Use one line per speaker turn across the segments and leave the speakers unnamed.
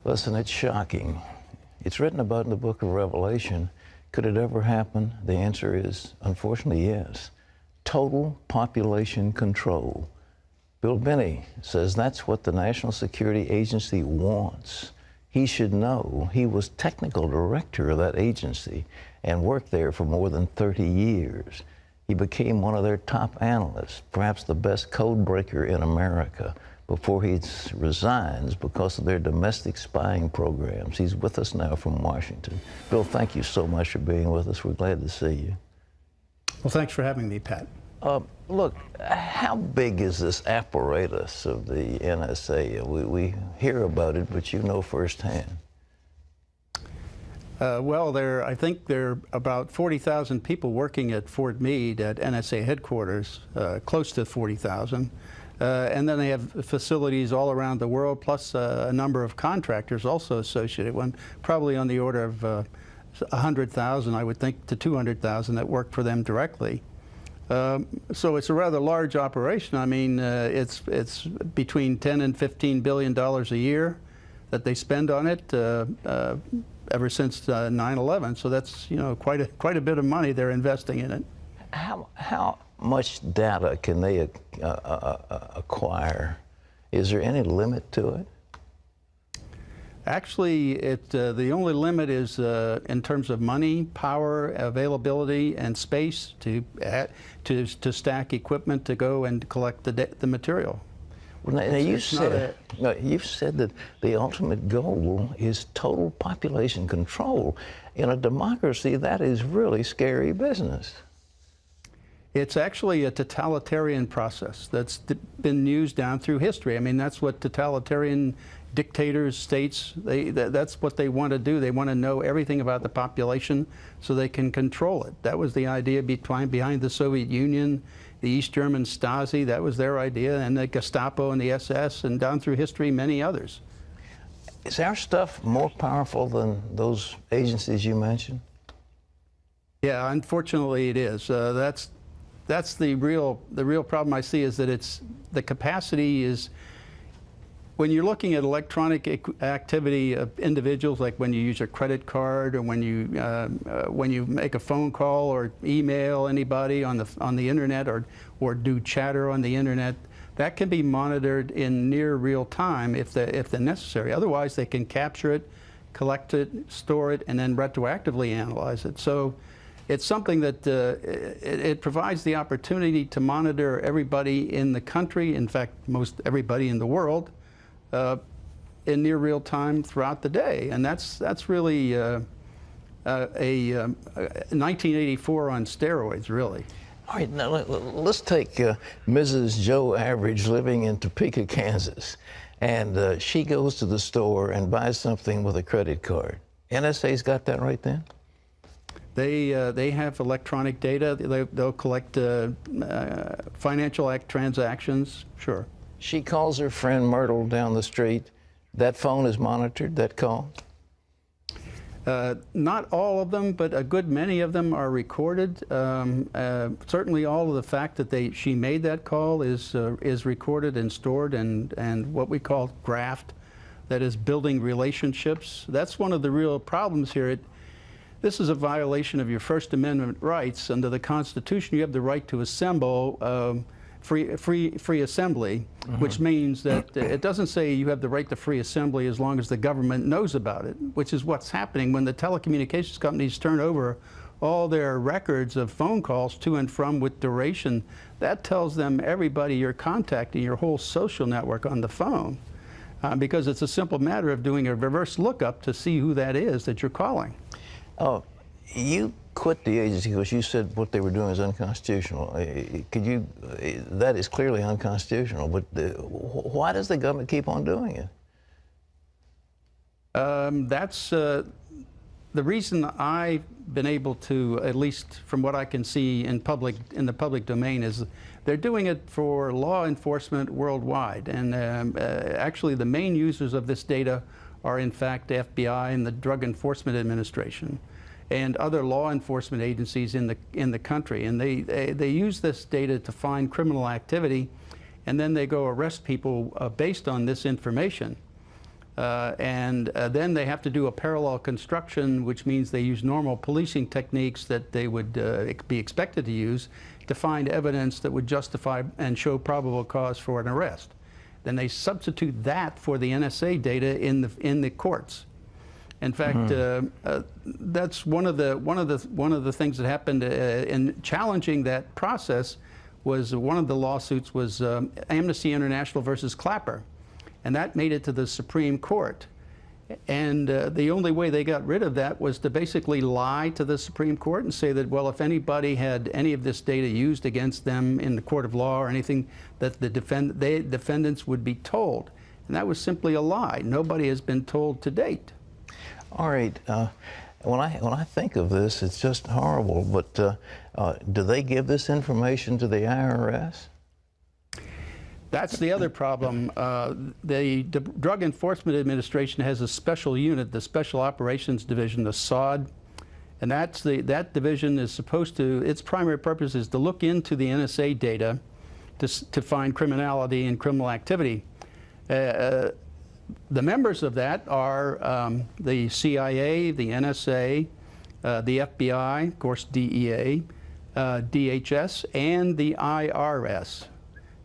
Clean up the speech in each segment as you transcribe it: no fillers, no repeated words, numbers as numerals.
Listen, it's shocking. It's written about in the book of Revelation. Could it ever happen? The answer is, unfortunately, yes. Total population control. Bill Binney says that's what the National Security Agency wants. He should know. He was technical director of that agency and worked there for more than 30 years. He became one of their top analysts, perhaps the best code breaker in America, before he resigns because of their domestic spying programs. He's with us now from Washington. Bill, thank you so much for being with us. We're glad to see you.
Well, thanks for having me, Pat.
Look, how big is this apparatus of the NSA? We hear about it, but you know firsthand.
Well, I think there are about 40,000 people working at Fort Meade at NSA headquarters, close to 40,000. And then they have facilities all around the world, plus a number of contractors also associated, probably on the order of 100,000, I would think, to 200,000 that work for them directly. So it's a rather large operation. I mean, it's between $10 and $15 billion a year that they spend on it ever since 9/11. So that's, you know, quite a bit of money they're investing in it.
How much data can they acquire? Is there any limit to it?
Actually, the only limit is in terms of money, power, availability, and space to stack equipment to go and collect the material.
Well, now, you've said that the ultimate goal is total population control. In a democracy, that is really scary business.
It's actually a totalitarian process that's been used down through history. I mean, that's what totalitarian dictators, states, that's what they want to do. They want to know everything about the population so they can control it. That was the idea behind the Soviet Union, the East German Stasi. That was their idea, and the Gestapo and the SS, and down through history, many others.
Is our stuff more powerful than those agencies you mentioned?
Yeah, unfortunately it is. That's the real problem I see, is that the capacity is, when you're looking at electronic activity of individuals, like when you use your credit card, or when you make a phone call or email anybody on the internet, or do chatter on the internet, that can be monitored in near real time if they're necessary. Otherwise, they can capture it, collect it, store it, and then retroactively analyze it. So it's something that it provides the opportunity to monitor everybody in the country, in fact, most everybody in the world, in near real time throughout the day. And that's really 1984 on steroids, really.
All right, now let's take Mrs. Joe Average living in Topeka, Kansas, and she goes to the store and buys something with a credit card. NSA's got that right then?
They have electronic data. They'll collect financial transactions, sure.
She calls her friend Myrtle down the street. That phone is monitored, that call?
Not all of them, but a good many of them are recorded. Certainly all of the fact that she made that call is recorded and stored, and what we call graft, that is building relationships. That's one of the real problems here. This is a violation of your First Amendment rights. Under the Constitution, you have the right to assemble, free assembly, which means that it doesn't say you have the right to free assembly as long as the government knows about it, which is what's happening when the telecommunications companies turn over all their records of phone calls to and from with duration. That tells them everybody you're contacting, your whole social network on the phone, because it's a simple matter of doing a reverse lookup to see who that is that you're calling.
Oh, you quit the agency because you said what they were doing is unconstitutional. That is clearly unconstitutional, but why does the government keep on doing it?
That's the reason I've been able to, at least from what I can see in the public domain, is they're doing it for law enforcement worldwide. And actually the main users of this data are in fact the FBI and the Drug Enforcement Administration and other law enforcement agencies in the country. And they use this data to find criminal activity, and then they go arrest people based on this information. Then they have to do a parallel construction, which means they use normal policing techniques that they would be expected to use to find evidence that would justify and show probable cause for an arrest. Then they substitute that for the NSA data in the courts. In fact, that's one of the things that happened in challenging that process. Was one of the lawsuits was Amnesty International versus Clapper, and that made it to the Supreme Court. And the only way they got rid of that was to basically lie to the Supreme Court and say that, well, if anybody had any of this data used against them in the court of law or anything, that the defendants would be told. And that was simply a lie. Nobody has been told to date.
All right. When I think of this, it's just horrible. But do they give this information to the IRS?
That's the other problem. The Drug Enforcement Administration has a special unit, the Special Operations Division, the SOD, and that division is supposed to, its primary purpose is to look into the NSA data to find criminality and criminal activity. The members of that are the CIA, the NSA, the FBI, of course DEA, DHS, and the IRS.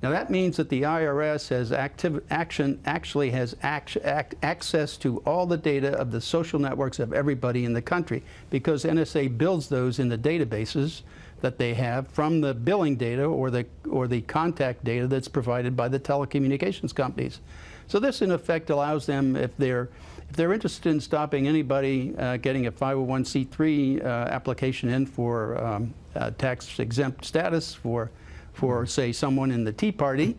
Now that means that the IRS has actually has access to all the data of the social networks of everybody in the country, because NSA builds those in the databases that they have from the billing data or the contact data that's provided by the telecommunications companies. So this, in effect, allows them, if they're interested in stopping anybody getting a 501c3 application in for tax-exempt status for, say, someone in the Tea Party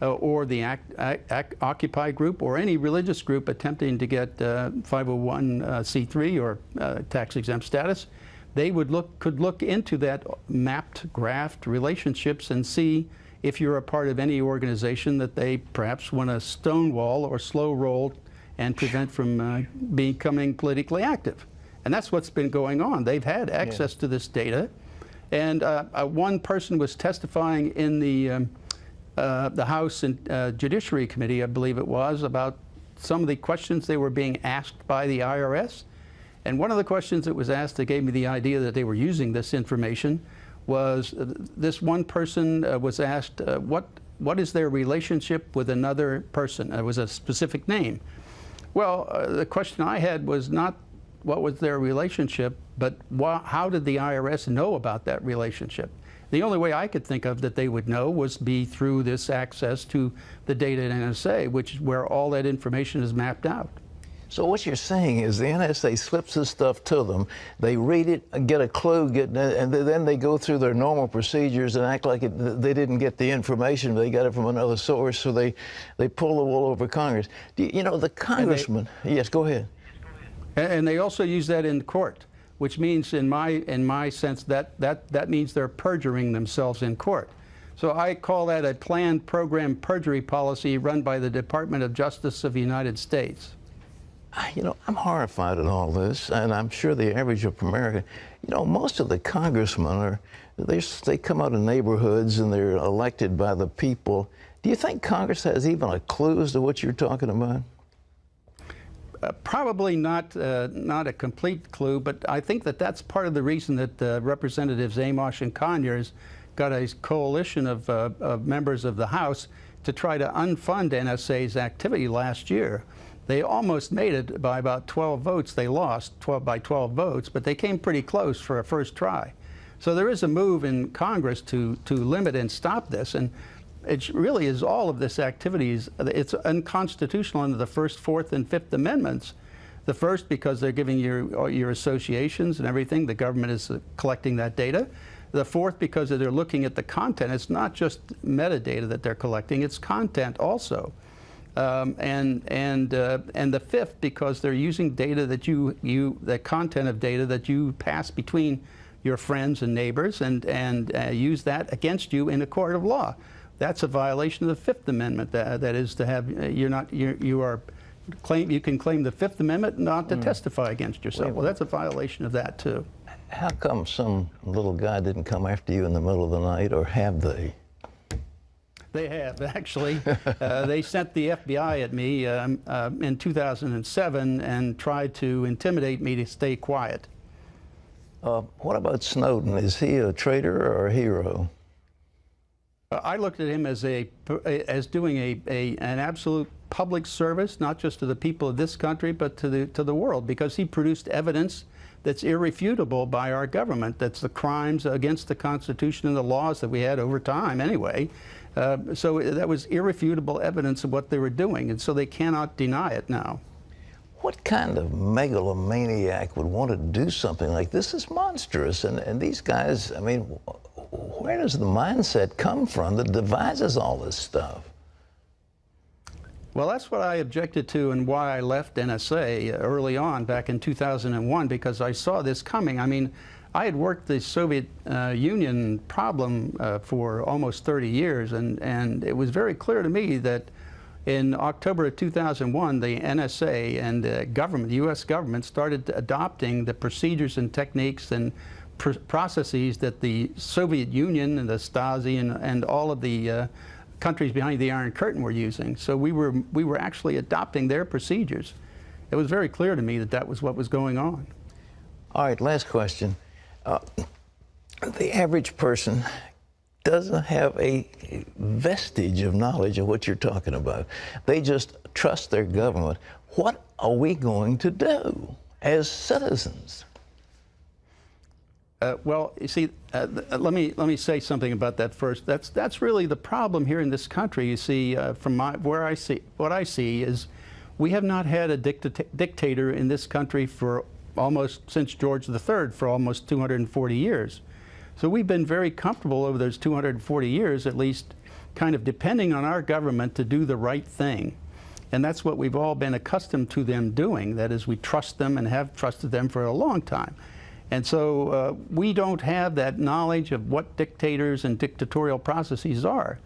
or the Occupy group or any religious group attempting to get 501c3 or tax-exempt status, they could look into that mapped, graphed relationships and see if you're a part of any organization that they perhaps want to stonewall or slow roll and prevent from becoming politically active. And that's what's been going on. They've had access to this data. And one person was testifying in the House and Judiciary Committee, I believe it was, about some of the questions they were being asked by the IRS. And one of the questions that was asked that gave me the idea that they were using this information was this one person was asked, what is their relationship with another person? It was a specific name. Well, the question I had was not what was their relationship, but how did the IRS know about that relationship? The only way I could think of that they would know was be through this access to the data at NSA, which is where all that information is mapped out.
So what you're saying is the NSA slips this stuff to them, they read it, get a clue, and then they go through their normal procedures and act like they didn't get the information, they got it from another source, so they pull the wool over Congress. You know, the congressman, yes, go ahead.
And they also use that in court, which means, in my sense, that means they're perjuring themselves in court. So I call that a planned program perjury policy run by the Department of Justice of the United States.
You know, I'm horrified at all this, and I'm sure the average of America, you know, most of the congressmen they come out of neighborhoods and they're elected by the people. Do you think Congress has even a clue as to what you're talking about?
Probably not a complete clue, but I think that's part of the reason that Representatives Amos and Conyers got a coalition of members of the House to try to unfund NSA's activity last year. They almost made it by about 12 votes. They lost by 12 votes, but they came pretty close for a first try. So there is a move in Congress to limit and stop this, and it really is all of this activities. It's unconstitutional under the First, Fourth, and Fifth Amendments. The first, because they're giving your associations and everything. The government is collecting that data. The fourth, because they're looking at the content. It's not just metadata that they're collecting; it's content also. And the fifth, because they're using data that the content of data that you pass between your friends and neighbors, and use that against you in a court of law. That's a violation of the Fifth Amendment. That is to have you can claim the Fifth Amendment not to testify against yourself. Well, that's a violation of that too.
How come some little guy didn't come after you in the middle of the night, or have they?
They have, actually. They sent the FBI at me in 2007 and tried to intimidate me to stay quiet.
What about Snowden? Is he a traitor or a hero?
I looked at him as doing an absolute public service, not just to the people of this country, but to the world, because he produced evidence that's irrefutable by our government. That's the crimes against the Constitution and the laws that we had over time anyway. So that was irrefutable evidence of what they were doing, and so they cannot deny it now.
What kind of megalomaniac would want to do something like this? Is monstrous. And these guys, I mean, where does the mindset come from that devises all this stuff?
Well, that's what I objected to and why I left NSA early on back in 2001, because I saw this coming. I mean, I had worked the Soviet Union problem for almost 30 years, and it was very clear to me that in October of 2001, the NSA and the government, the U.S. government, started adopting the procedures and techniques and processes that the Soviet Union and the Stasi and all of the countries behind the Iron Curtain were using. So we were actually adopting their procedures. It was very clear to me that that was what was going on.
All right, last question. The average person doesn't have a vestige of knowledge of what you're talking about. They just trust their government. What are we going to do as citizens?
Well, you see, let me say something about that first. That's really the problem here in this country. You see, from what I see is we have not had a dictator in this country for almost since George III, for almost 240 years. So we've been very comfortable over those 240 years, at least, kind of depending on our government to do the right thing. And that's what we've all been accustomed to them doing. That is, we trust them and have trusted them for a long time. And so we don't have that knowledge of what dictators and dictatorial processes are.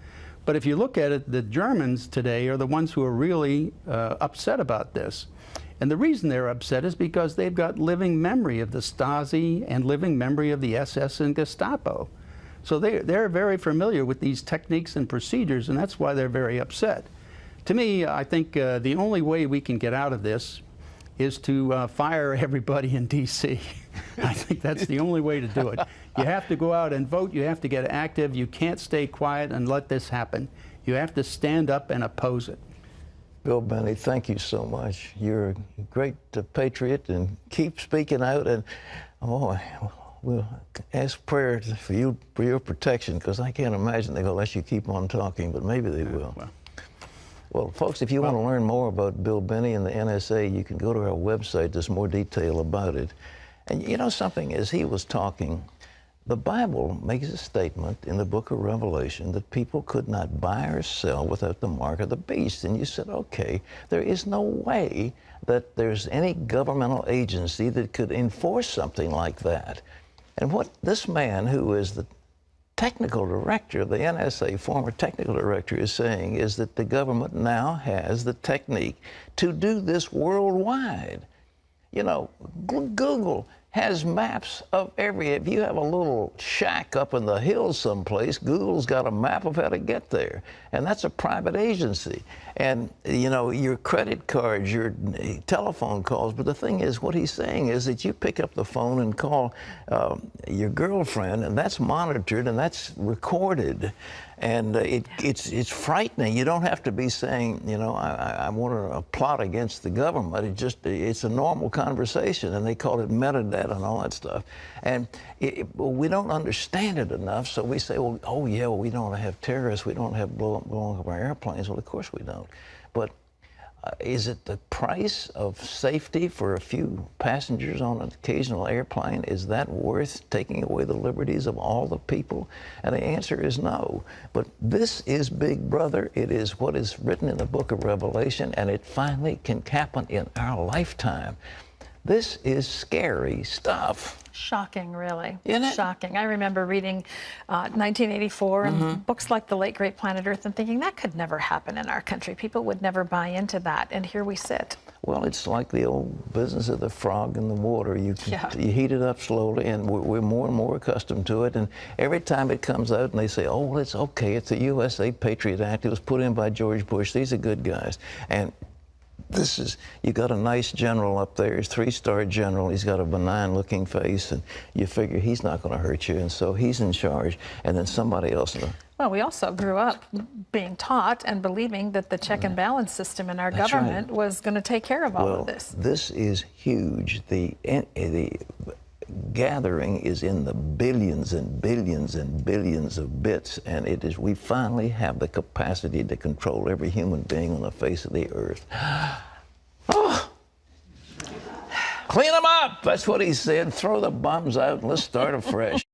But if you look at it, the Germans today are the ones who are really upset about this. And the reason they're upset is because they've got living memory of the Stasi and living memory of the SS and Gestapo. So they're very familiar with these techniques and procedures, and that's why they're very upset. To me, I think the only way we can get out of this is to fire everybody in D.C. I think that's the only way to do it. You have to go out and vote. You have to get active. You can't stay quiet and let this happen. You have to stand up and oppose it.
Bill Binney, thank you so much. You're a great patriot, and keep speaking out. And oh, we'll ask prayer for you, for your protection, because I can't imagine they're going to let you keep on talking, but maybe they will. Well, folks, if you want to learn more about Bill Binney and the NSA, you can go to our website. There's more detail about it. And you know something, as he was talking, the Bible makes a statement in the book of Revelation that people could not buy or sell without the mark of the beast. And you said, okay, there is no way that there's any governmental agency that could enforce something like that. And what this man, who is the technical director of the NSA, former technical director, is saying is that the government now has the technique to do this worldwide. You know, Google has maps of if you have a little shack up in the hills someplace, Google's got a map of how to get there. And that's a private agency. And, you know, your credit cards, your telephone calls. But the thing is, what he's saying is that you pick up the phone and call your girlfriend, and that's monitored and that's recorded. And it's frightening. You don't have to be saying, you know, I want to plot against the government. It's a normal conversation, and they call it metadata and all that stuff. And we don't understand it enough, so we say, well, oh yeah, well, we don't want to have terrorists. We don't want to have blowing up our airplanes. Well, of course we don't. But is it the price of safety for a few passengers on an occasional airplane? Is that worth taking away the liberties of all the people? And the answer is no. But this is Big Brother. It is what is written in the book of Revelation, and it finally can happen in our lifetime. This is scary stuff.
Shocking, really.
Isn't it?
Shocking. I remember reading 1984 and books like The Late Great Planet Earth and thinking that could never happen in our country. People would never buy into that, and here we sit.
Well, it's like the old business of the frog in the water. You heat it up slowly, and we're more and more accustomed to it. And every time it comes out and they say, oh, well, it's okay, it's the USA Patriot Act, it was put in by George Bush, these are good guys. And this is, you got a nice general up there, he's a 3-star general, he's got a benign looking face, and you figure he's not going to hurt you, and so he's in charge, and then somebody else.
Well, we also grew up being taught and believing that the check and balance system in our government was going to take care of all of this.
This is huge. The gathering is in the billions and billions and billions of bits, and it is, we finally have the capacity to control every human being on the face of the earth. Oh. Clean them up! That's what he said. Throw the bombs out and let's start afresh.